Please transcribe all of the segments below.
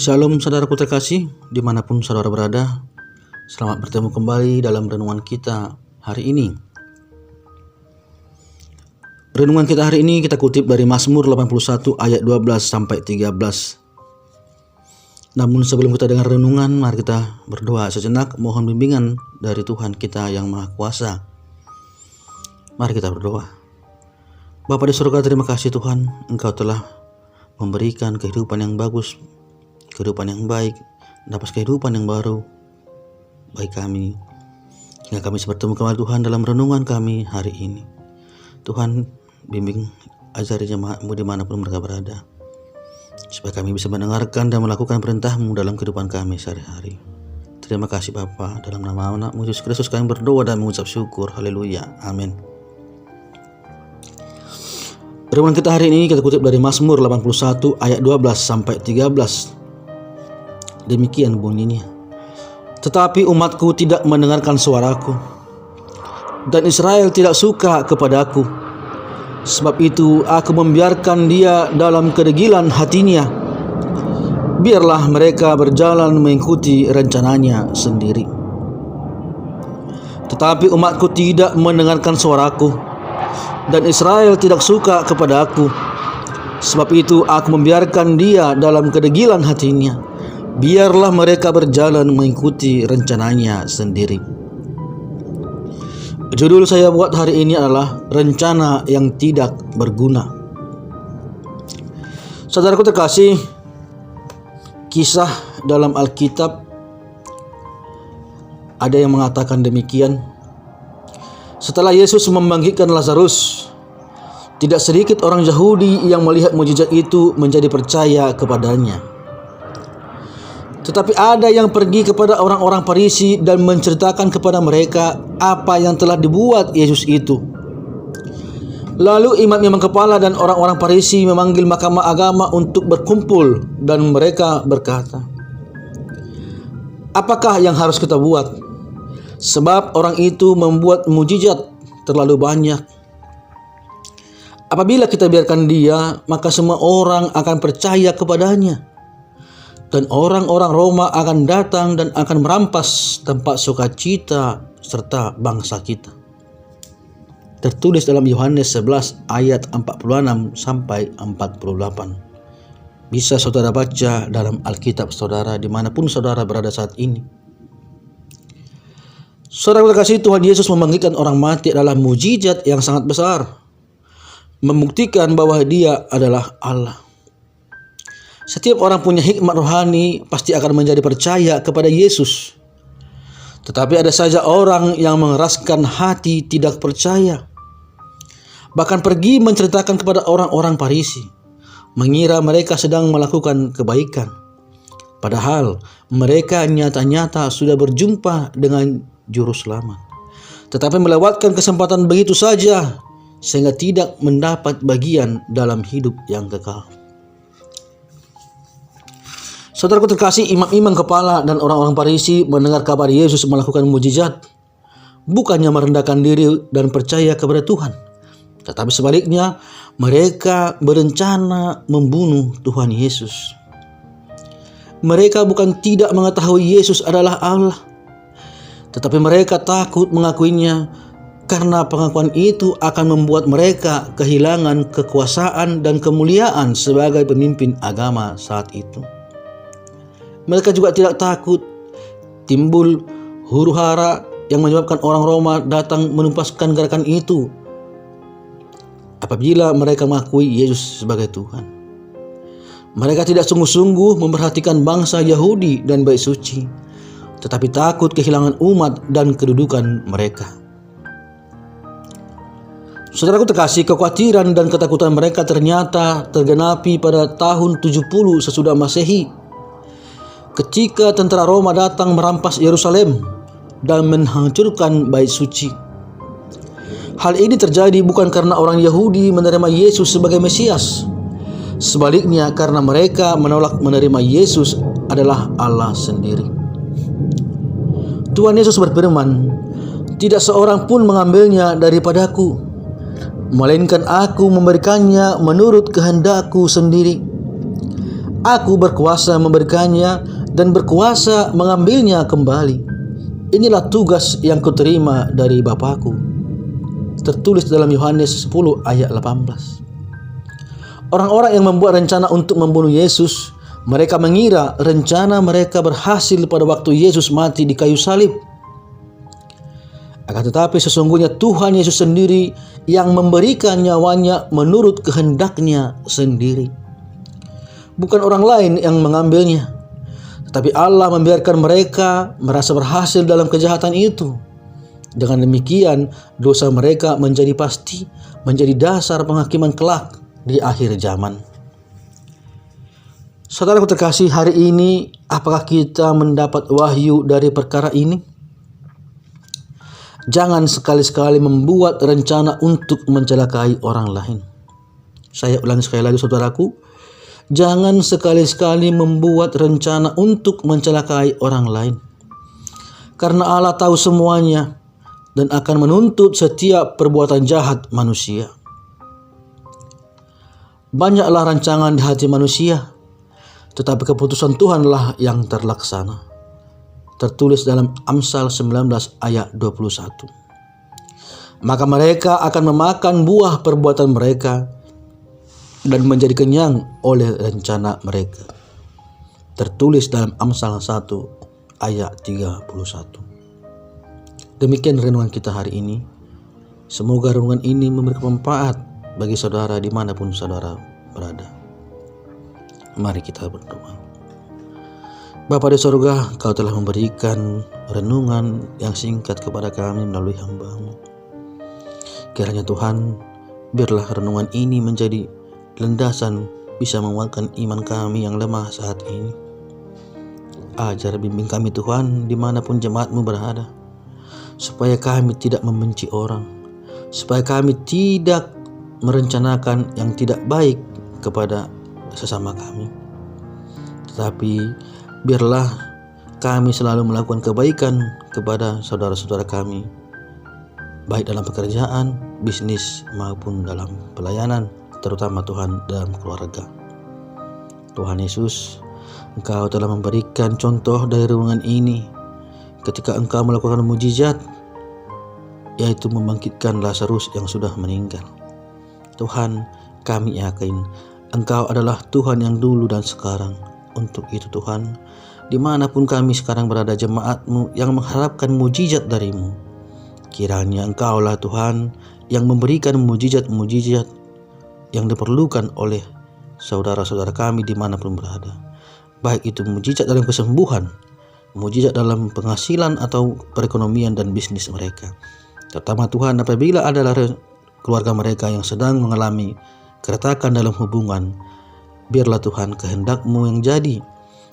Shalom saudaraku terkasih, dimanapun saudara berada. Selamat bertemu kembali dalam renungan kita hari ini. Renungan kita hari ini kita kutip dari Mazmur 81 ayat 12 sampai 13. Namun sebelum kita dengar renungan, mari kita berdoa sejenak mohon bimbingan dari Tuhan kita yang Maha Kuasa. Mari kita berdoa. Bapa di surga, terima kasih Tuhan, Engkau telah memberikan kehidupan yang bagus, kehidupan yang baik, dapat kehidupan yang baru bagi kami, hingga kami bisa bertemu kembali Tuhan dalam renungan kami hari ini. Tuhan, bimbing ajari jemaat-Mu dimanapun mereka berada, supaya kami bisa mendengarkan dan melakukan perintah-Mu dalam kehidupan kami sehari-hari. Terima kasih Bapa, dalam nama anak-Mu Yesus Kristus kami berdoa dan mengucap syukur. Haleluya, amin. Renungan kita hari ini kita kutip dari Mazmur 81 ayat 12 sampai 13. Demikian bunyinya. Tetapi umatku tidak mendengarkan suaraku, dan Israel tidak suka kepadaku. Sebab itu aku membiarkan dia dalam kedegilan hatinya. Biarlah mereka berjalan mengikuti rencananya sendiri. Tetapi umatku tidak mendengarkan suaraku, dan Israel tidak suka kepada aku. Sebab itu aku membiarkan dia dalam kedegilan hatinya. Biarlah mereka berjalan mengikuti rencananya sendiri. Judul saya buat hari ini adalah rencana yang tidak berguna. Saudaraku terkasih, kisah dalam Alkitab ada yang mengatakan demikian. Setelah Yesus membangkitkan Lazarus, tidak sedikit orang Yahudi yang melihat mukjizat itu menjadi percaya kepadanya. Tetapi ada yang pergi kepada orang-orang Farisi dan menceritakan kepada mereka apa yang telah dibuat Yesus itu. Lalu imam-imam kepala dan orang-orang Farisi memanggil mahkamah agama untuk berkumpul, dan mereka berkata, "Apakah yang harus kita buat? Sebab orang itu membuat mukjizat terlalu banyak. Apabila kita biarkan dia, maka semua orang akan percaya kepadanya. Dan orang-orang Roma akan datang dan akan merampas tempat sukacita serta bangsa kita." Tertulis dalam Yohanes 11 ayat 46 sampai 48. Bisa saudara baca dalam Alkitab saudara dimanapun saudara berada saat ini. Saudara terkasih, Tuhan Yesus membangkitkan orang mati adalah mukjizat yang sangat besar, membuktikan bahwa Dia adalah Allah. Setiap orang punya hikmat rohani pasti akan menjadi percaya kepada Yesus. Tetapi ada saja orang yang mengeraskan hati tidak percaya, bahkan pergi menceritakan kepada orang-orang Farisi, mengira mereka sedang melakukan kebaikan, padahal mereka nyata-nyata sudah berjumpa dengan Juru Selamat, tetapi melewatkan kesempatan begitu saja sehingga tidak mendapat bagian dalam hidup yang kekal. Saudaraku terkasih, imam-imam kepala dan orang-orang Farisi mendengar kabar Yesus melakukan mukjizat, bukannya merendahkan diri dan percaya kepada Tuhan, tetapi sebaliknya mereka berencana membunuh Tuhan Yesus. Mereka bukan tidak mengetahui Yesus adalah Allah, tetapi mereka takut mengakuinya karena pengakuan itu akan membuat mereka kehilangan kekuasaan dan kemuliaan sebagai pemimpin agama saat itu. Mereka juga tidak takut timbul huru-hara yang menyebabkan orang Roma datang menumpaskan gerakan itu apabila mereka mengakui Yesus sebagai Tuhan. Mereka tidak sungguh-sungguh memperhatikan bangsa Yahudi dan bait suci, tetapi takut kehilangan umat dan kedudukan mereka. Saudaraku terkasih, kekhawatiran dan ketakutan mereka ternyata tergenapi pada tahun 70 sesudah Masehi, ketika tentara Roma datang merampas Yerusalem dan menghancurkan bait suci. Hal ini terjadi bukan karena orang Yahudi menerima Yesus sebagai Mesias, sebaliknya karena mereka menolak menerima Yesus adalah Allah sendiri. Tuhan Yesus berfirman, "Tidak seorang pun mengambilnya daripadaku, melainkan aku memberikannya menurut kehendakku sendiri. Aku berkuasa memberikannya dan berkuasa mengambilnya kembali. Inilah tugas yang kuterima dari Bapakku. Tertulis dalam Yohanes 10 ayat 18. Orang-orang yang membuat rencana untuk membunuh Yesus, mereka mengira rencana mereka berhasil pada waktu Yesus mati di kayu salib. Akan tetapi sesungguhnya Tuhan Yesus sendiri yang memberikan nyawanya menurut kehendaknya sendiri. Bukan orang lain yang mengambilnya, tetapi Allah membiarkan mereka merasa berhasil dalam kejahatan itu. Dengan demikian, dosa mereka menjadi pasti, menjadi dasar penghakiman kelak di akhir zaman. Saudaraku terkasih, hari ini apakah kita mendapat wahyu dari perkara ini? Jangan sekali-sekali membuat rencana untuk mencelakai orang lain. Saya ulangi sekali lagi saudaraku, jangan sekali-sekali membuat rencana untuk mencelakai orang lain. Karena Allah tahu semuanya dan akan menuntut setiap perbuatan jahat manusia. Banyaklah rancangan di hati manusia, tetapi keputusan Tuhanlah yang terlaksana. Tertulis dalam Amsal 19 ayat 21. Maka mereka akan memakan buah perbuatan mereka dan menjadi kenyang oleh rencana mereka. Tertulis dalam Amsal 1 ayat 31. Demikian renungan kita hari ini. Semoga renungan ini memberikan manfaat bagi saudara dimanapun saudara berada. Mari kita berdoa. Bapa di sorga, Kau telah memberikan renungan yang singkat kepada kami melalui hamba-Mu. Kiranya Tuhan, biarlah renungan ini menjadi landasan bisa menguatkan iman kami yang lemah saat ini. Ajar bimbing kami Tuhan dimanapun jemaat-Mu berada, supaya kami tidak membenci orang, supaya kami tidak merencanakan yang tidak baik kepada sesama kami. Tetapi biarlah kami selalu melakukan kebaikan kepada saudara-saudara kami, baik dalam pekerjaan, bisnis, maupun dalam pelayanan, terutama Tuhan dalam keluarga. Tuhan Yesus, Engkau telah memberikan contoh dari renungan ini ketika Engkau melakukan mujizat, yaitu membangkitkan Lazarus yang sudah meninggal. Tuhan, kami yakin Engkau adalah Tuhan yang dulu dan sekarang. Untuk itu Tuhan, dimanapun kami sekarang berada, jemaat-Mu yang mengharapkan mujizat dari-Mu, kiranya Engkaulah Tuhan yang memberikan mujizat-mujizat yang diperlukan oleh saudara-saudara kami dimanapun berada. Baik itu mujizat dalam kesembuhan, mujizat dalam penghasilan atau perekonomian dan bisnis mereka. Terutama Tuhan, apabila adalah keluarga mereka yang sedang mengalami keretakan dalam hubungan, biarlah Tuhan kehendak-Mu yang jadi,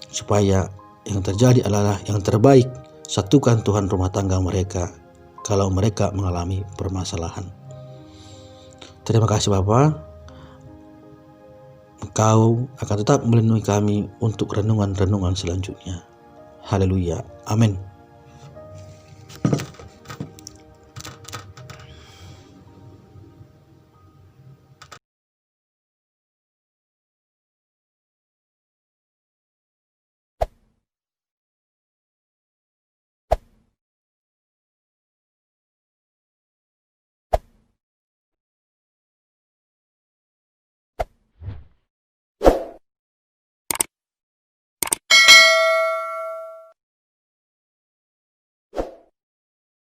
supaya yang terjadi adalah yang terbaik. Satukan Tuhan rumah tangga mereka kalau mereka mengalami permasalahan. Terima kasih Bapa. Engkau akan tetap melindungi kami untuk renungan-renungan selanjutnya. Haleluya. Amin.